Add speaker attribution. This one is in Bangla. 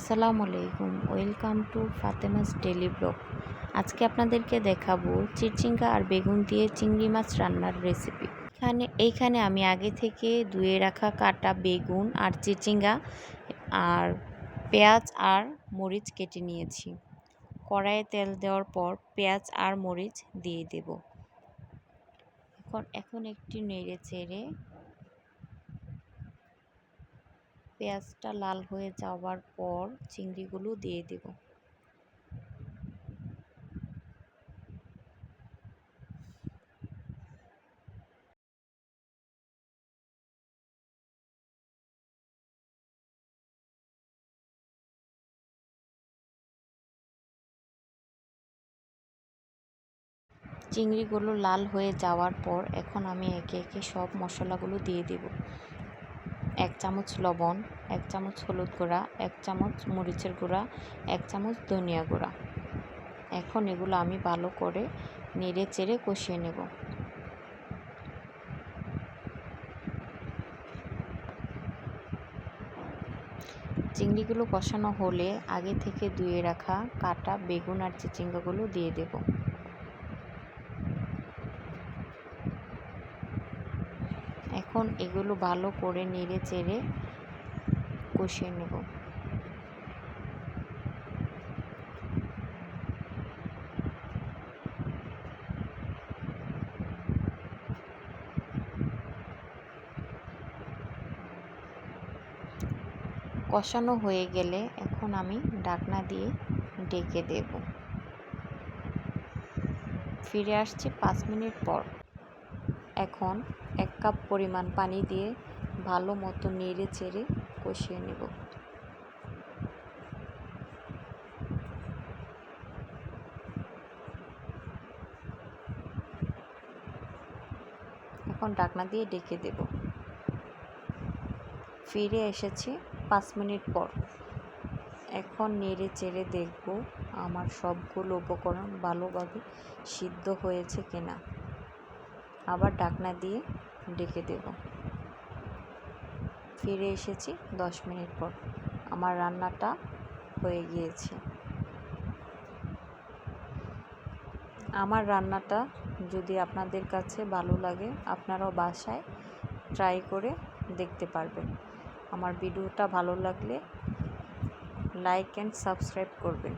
Speaker 1: আসসালামু আলাইকুম, welcome to Fatema's daily blog. আজকে আপনাদেরকে দেখাবো চিচিঙ্গা আর বেগুন দিয়ে চিংড়ি মাছ রান্নার রেসিপি। এইখানে আমি আগে থেকে ধুয়ে রাখা কাটা বেগুন আর চিচিঙ্গা আর পেঁয়াজ আর মরিচ কেটে নিয়েছি। কড়াইয়ে তেল দেওয়ার পর পেঁয়াজ আর মরিচ দিয়ে দেব। এখন একটু নেড়ে চেড়ে পেঁয়াজটা লাল হয়ে যাওয়ার পর চিংড়িগুলো দিয়ে দেব। চিংড়িগুলো লাল হয়ে যাওয়ার পর এখন আমি একে একে সব মশলাগুলো দিয়ে দেব। 1 চামচ লবণ, 1 চামচ হলুদ গুঁড়া, 1 চামচ মরিচের গুঁড়া, 1 চামচ ধনিয়া গুঁড়া। এখন এগুলো আমি ভালো করে নেড়ে চেড়ে কষিয়ে নেব। চিংড়িগুলো কষানো হলে আগে থেকে ধুয়ে রাখা কাটা বেগুন আর চিচিঙ্গাগুলো দিয়ে দেব। এখন এগুলো ভালো করে নেড়ে চেড়ে কষিয়ে নেব। কষানো হয়ে গেলে এখন আমি ঢাকনা দিয়ে ঢেকে দেব। ফিরে আসছি 5 মিনিট পর। এখন 1 কাপ পরিমাণ পানি দিয়ে ভালো মতো নেড়ে চেড়ে কষিয়ে নেব। এখন ঢাকনা দিয়ে ঢেকে দেব। ফিরে এসেছি 5 মিনিট পর। এখন নেড়ে চেড়ে দেখব আমার সবগুলো উপকরণ ভালোভাবে সিদ্ধ হয়েছে কিনা। আবার ঢাকনা দিয়ে ঢেকে দেব। ফিরে এসেছি 10 মিনিট পর। আমার রান্নাটা হয়ে গিয়েছে। আমার রান্নাটা যদি আপনাদের কাছে ভালো লাগে, আপনারাও বাসায় ট্রাই করে দেখতে পারবেন। আমার ভিডিওটা ভালো লাগলে লাইক অ্যান্ড সাবস্ক্রাইব করবেন।